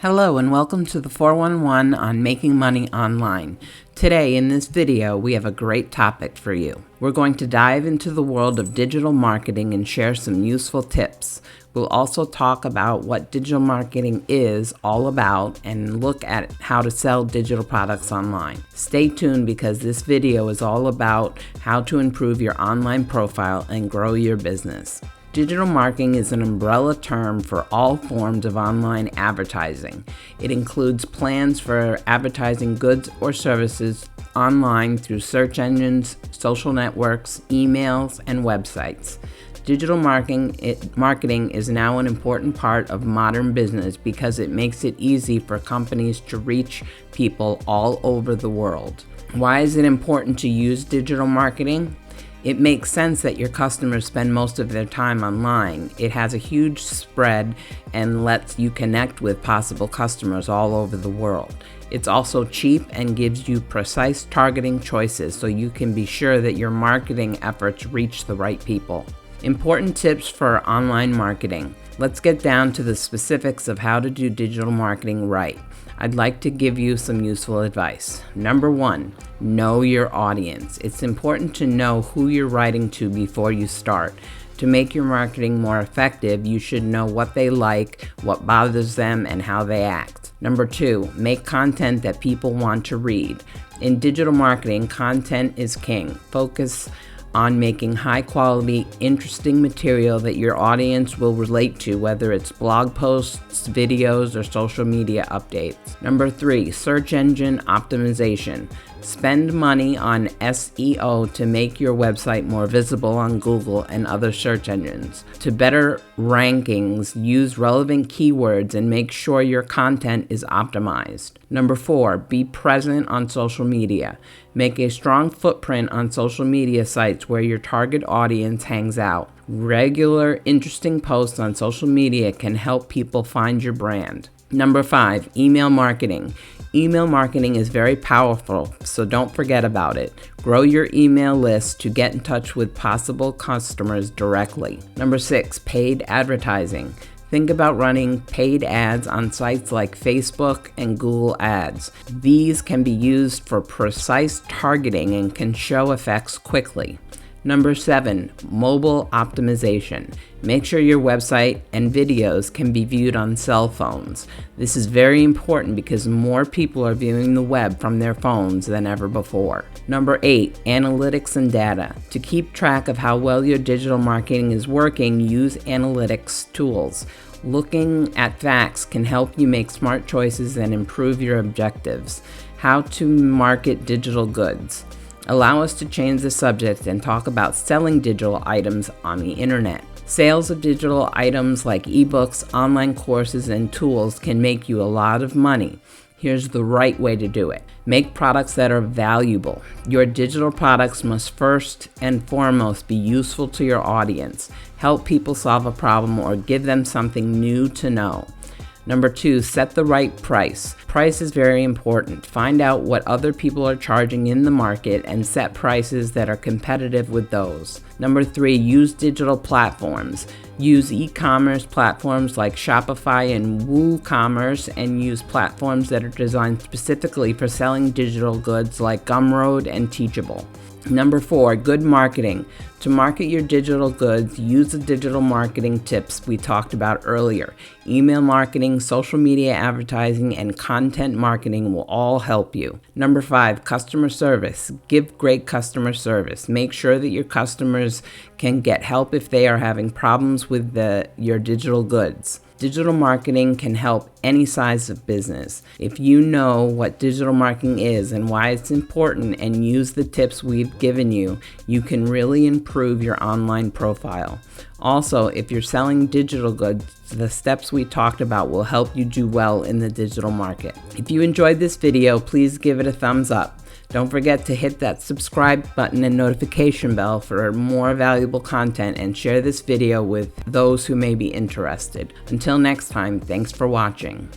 Hello and welcome to the 411 on making money online. Today in this video we have a great topic for you. We're going to dive into the world of digital marketing and share some useful tips. We'll also talk about what digital marketing is all about and look at how to sell digital products online. Stay tuned because this video is all about how to improve your online profile and grow your business. Digital marketing is an umbrella term for all forms of online advertising. It includes plans for advertising goods or services online through search engines, social networks, emails, and websites. Digital marketing is now an important part of modern business because it makes it easy for companies to reach people all over the world. Why is it important to use digital marketing? It makes sense that your customers spend most of their time online. It has a huge spread and lets you connect with possible customers all over the world. It's also cheap and gives you precise targeting choices so you can be sure that your marketing efforts reach the right people. Important tips for online marketing. Let's get down to the specifics of how to do digital marketing right. I'd like to give you some useful advice. Number one, know your audience. It's important to know who you're writing to before you start. To make your marketing more effective, you should know what they like, what bothers them, and how they act. Number two, make content that people want to read. In digital marketing, content is king. Focus on making high-quality, interesting material that your audience will relate to, whether it's blog posts, videos, or social media updates. Number three, search engine optimization. Spend money on SEO to make your website more visible on Google and other search engines. To better rankings, use relevant keywords and make sure your content is optimized. Number four, be present on social media. Make a strong footprint on social media sites where your target audience hangs out. Regular, interesting posts on social media can help people find your brand. Number five, email marketing. Email marketing is very powerful, so don't forget about it. Grow your email list to get in touch with possible customers directly. Number six, paid advertising. Think about running paid ads on sites like Facebook and Google Ads. These can be used for precise targeting and can show effects quickly. Number seven, mobile optimization. Make sure your website and videos can be viewed on cell phones. This is very important because more people are viewing the web from their phones than ever before. Number eight, analytics and data. To keep track of how well your digital marketing is working, use analytics tools. Looking at facts can help you make smart choices and improve your objectives. How to market digital goods. Allow us to change the subject and talk about selling digital items on the internet. Sales of digital items like ebooks, online courses, and tools can make you a lot of money. Here's the right way to do it. Make products that are valuable. Your digital products must first and foremost be useful to your audience. Help people solve a problem or give them something new to know. Number two, set the right price. Price is very important. Find out what other people are charging in the market and set prices that are competitive with those. Number three, use digital platforms. Use e-commerce platforms like Shopify and WooCommerce and use platforms that are designed specifically for selling digital goods like Gumroad and Teachable. Number four, good marketing. To market your digital goods, use the digital marketing tips we talked about earlier. Email marketing, social media advertising, and content marketing will all help you. Number five, customer service. Give great customer service. Make sure that your customers can get help if they are having problems with your digital goods. Digital marketing can help any size of business. If you know what digital marketing is and why it's important and use the tips we've given you, you can really improve your online profile. Also, if you're selling digital goods, the steps we talked about will help you do well in the digital market. If you enjoyed this video, please give it a thumbs up. Don't forget to hit that subscribe button and notification bell for more valuable content and share this video with those who may be interested. Until next time, thanks for watching.